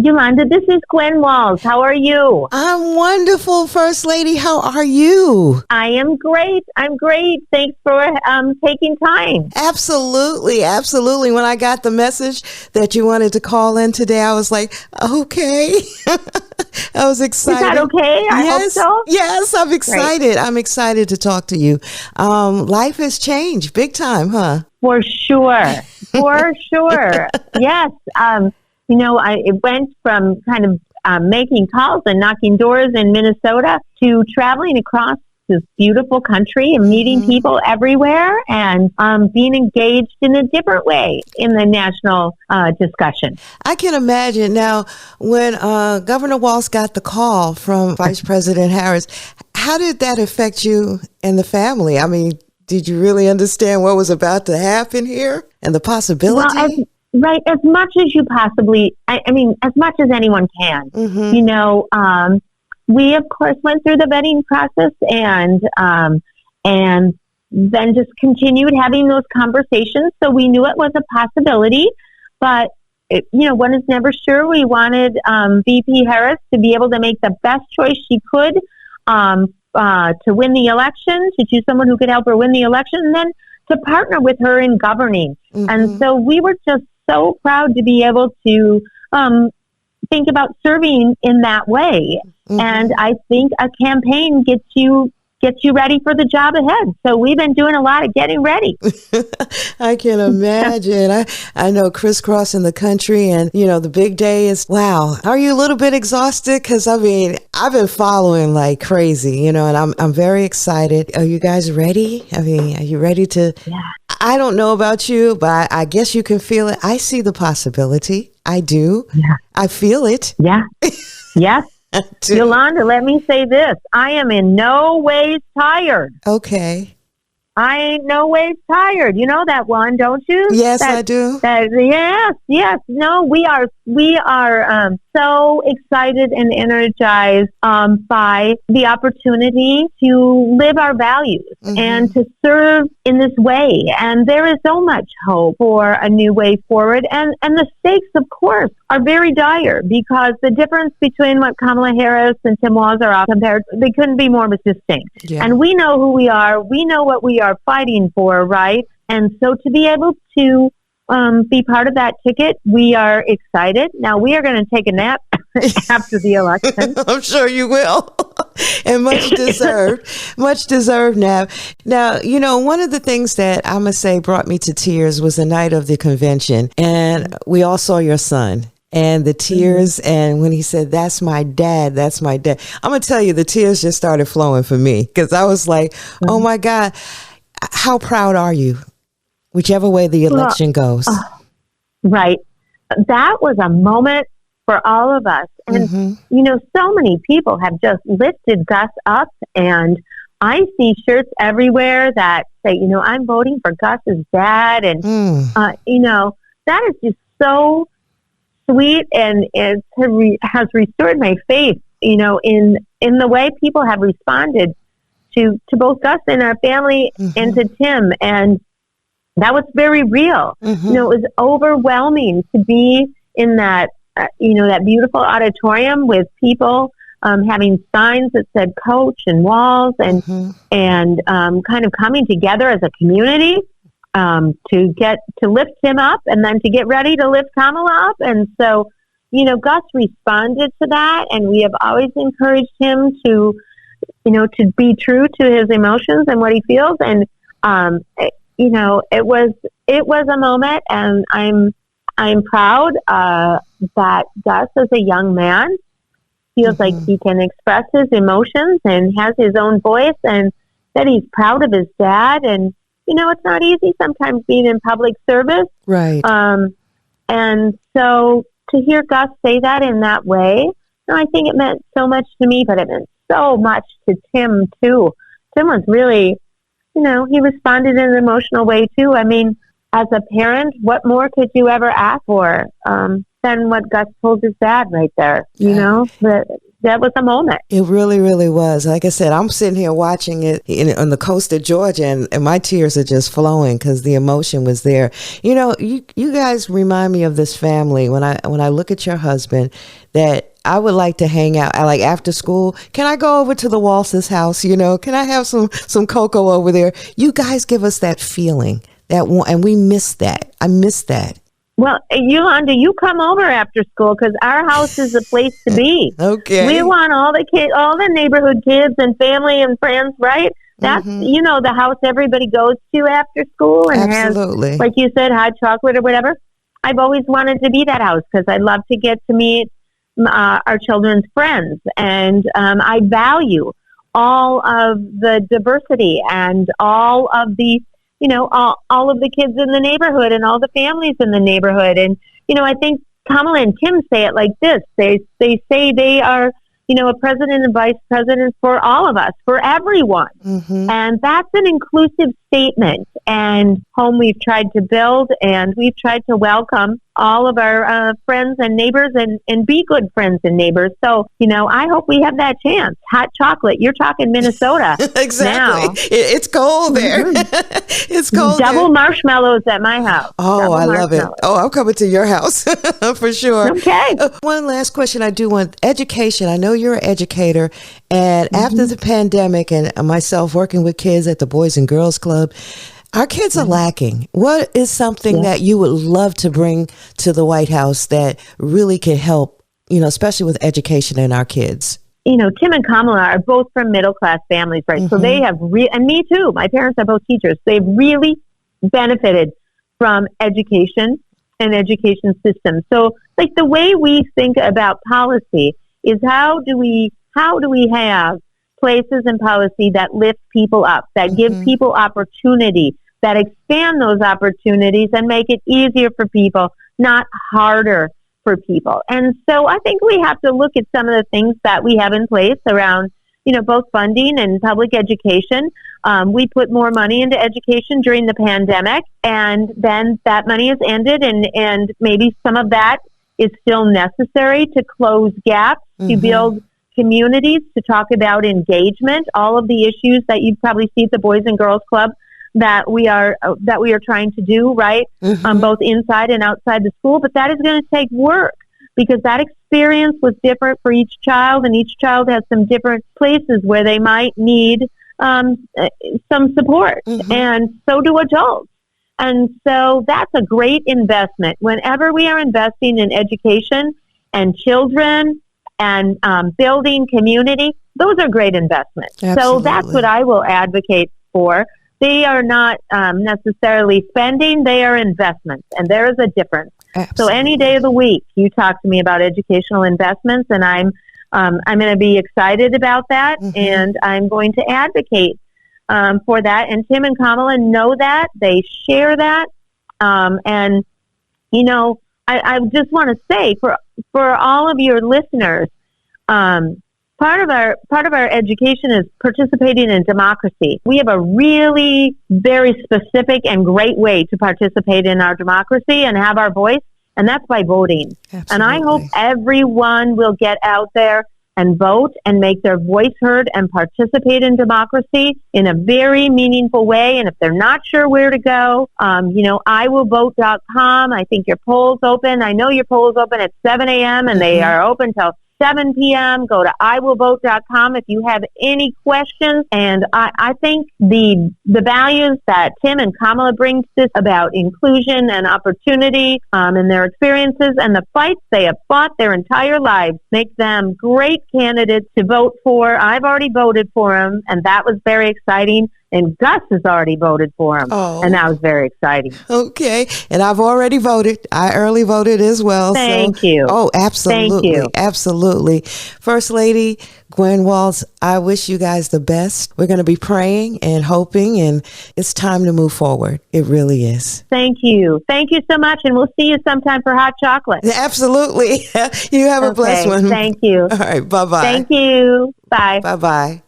Yolanda, this is Gwen Walz. How are you? I'm wonderful, First Lady. How are you? I am great. I'm great. Thanks for taking time. Absolutely. Absolutely. When I got the message that you wanted to call in today, I was like, okay. I was excited. Is that okay? I hope so. Yes, I'm excited. Great. I'm excited to talk to you. Life has changed big time, huh? For sure. For sure. Yes. It went from kind of making calls and knocking doors in Minnesota to traveling across this beautiful country and meeting people everywhere and being engaged in a different way in the national discussion. I can imagine. Now, when Governor Walz got the call from Vice President Harris, how did that affect you and the family? I mean, did you really understand what was about to happen here and the possibility? Right, as much as you possibly, as much as anyone can. We, of course, went through the vetting process and then just continued having those conversations. So we knew it was a possibility, but, one is never sure. We wanted VP Harris to be able to make the best choice she could to win the election, to choose someone who could help her win the election, and then to partner with her in governing. And so we were just so proud to be able to think about serving in that way. And I think a campaign gets you ready for the job ahead. So we've been doing a lot of getting ready. I can imagine. I know crisscrossing the country and, the big day is, wow. Are you a little bit exhausted? Because, I've been following like crazy, and I'm very excited. Are you guys ready? Are you ready to? Yeah. I don't know about you, but I guess you can feel it. I see the possibility. I do. Yeah. I feel it. Yeah. Yes. Yolanda, let me say this. I am in no ways tired. Okay. I ain't no ways tired. You know that one, don't you? Yes, I do. Yes. No, we are so excited and energized by the opportunity to live our values and to serve in this way. And there is so much hope for a new way forward. And the stakes, of course, are very dire because the difference between what Kamala Harris and Tim Walz are compared, they couldn't be more distinct. Yeah. And we know who we are. We know what we are fighting for, right? And so to be able to be part of that ticket, we are excited. Now we are going to take a nap after the election. I'm sure you will. And much deserved nap. Now, one of the things that I must say brought me to tears was the night of the convention. And we all saw your son. And the tears, and when he said, that's my dad. I'm going to tell you, the tears just started flowing for me because I was like, oh my God, how proud are you? Whichever way the election goes. Right. That was a moment for all of us. And, so many people have just lifted Gus up. And I see shirts everywhere that say, I'm voting for Gus's dad. And, that is just so sweet. And it has restored my faith, in the way people have responded to both Gus and our family and to Tim. And that was very real. It was overwhelming to be in that, that beautiful auditorium with people having signs that said Coach and Walz and kind of coming together as a community to lift him up and then to get ready to lift Kamala up. And so, Gus responded to that, and we have always encouraged him to be true to his emotions and what he feels. And, it was a moment, and I'm proud that Gus, as a young man, feels like he can express his emotions and has his own voice, and that he's proud of his dad. And, it's not easy sometimes being in public service. Right. And so to hear Gus say that in that way, I think it meant so much to me, but it meant so much to Tim, too. Tim was really, he responded in an emotional way, too. I mean, as a parent, what more could you ever ask for than what Gus told his dad right there? That that was a moment. It really, really was. Like I said, I'm sitting here watching it on the coast of Georgia, and my tears are just flowing because the emotion was there. You know, you guys remind me of this family when I look at your husband, that I would like to hang out. I like after school. Can I go over to the Walz's house? You know, can I have some cocoa over there? You guys give us that feeling and we miss that. I miss that. Well, Yolanda, you come over after school because our house is the place to be. Okay. We want all the kids, all the neighborhood kids and family and friends, right? That's, the house everybody goes to after school and Absolutely. has, like you said, hot chocolate or whatever. I've always wanted to be that house because I love to get to meet our children's friends. And I value all of the diversity and all of the all of the kids in the neighborhood and all the families in the neighborhood. And, I think Kamala and Tim say it like this. They say they are, a president and vice president for all of us, for everyone. And that's an inclusive statement and home we've tried to build, and we've tried to welcome all of our friends and neighbors and be good friends and neighbors. So, I hope we have that chance. Hot chocolate. You're talking Minnesota. Exactly. Now. It's cold there. It's cold. Double marshmallows at my house. Oh, I love it. Oh, I'm coming to your house for sure. Okay. One last question I do want. Education. I know you're an educator. And after the pandemic and myself working with kids at the Boys and Girls Club, our kids are lacking. What is something that you would love to bring to the White House that really could help, especially with education in our kids? Tim and Kamala are both from middle-class families, right? So they have, and me too, my parents are both teachers. They've really benefited from education and education systems. So, like, the way we think about policy is how do we have places in policy that lift people up, that give people opportunity, that expand those opportunities and make it easier for people, not harder for people. And so I think we have to look at some of the things that we have in place around, both funding and public education. We put more money into education during the pandemic, and then that money has ended, and maybe some of that is still necessary to close gaps, to build communities, to talk about engagement, all of the issues that you probably see at the Boys and Girls Club that we are trying to do, right, both inside and outside the school. But that is going to take work because that experience was different for each child, and each child has some different places where they might need some support, and so do adults. And so that's a great investment. Whenever we are investing in education and children and building community, those are great investments. Absolutely. So that's what I will advocate for. They are not necessarily spending, they are investments, and there is a difference. Absolutely. So any day of the week, you talk to me about educational investments, and I'm going to be excited about that, and I'm going to advocate for that. And Tim and Kamala know that. They share that. And, I just want to say for all of your listeners, part of our education is participating in democracy. We have a really very specific and great way to participate in our democracy and have our voice, and that's by voting. Absolutely. And I hope everyone will get out there and vote and make their voice heard and participate in democracy in a very meaningful way. And if they're not sure where to go, iwillvote.com. I think your poll's open. I know your poll's open at 7 a.m. and they are open till 7 p.m. Go to iwillvote.com if you have any questions. And I think the values that Tim and Kamala bring to this about inclusion and opportunity and their experiences and the fights they have fought their entire lives make them great candidates to vote for. I've already voted for them, and that was very exciting. And Gus has already voted for him. Oh. And that was very exciting. Okay. And I've already voted. I early voted as well. Thank you. Oh, absolutely. Thank you. Absolutely. First Lady Gwen Walz, I wish you guys the best. We're going to be praying and hoping, and it's time to move forward. It really is. Thank you. Thank you so much. And we'll see you sometime for hot chocolate. Absolutely. You have a blessed one. Thank you. All right. Bye-bye. Thank you. Bye. Bye-bye.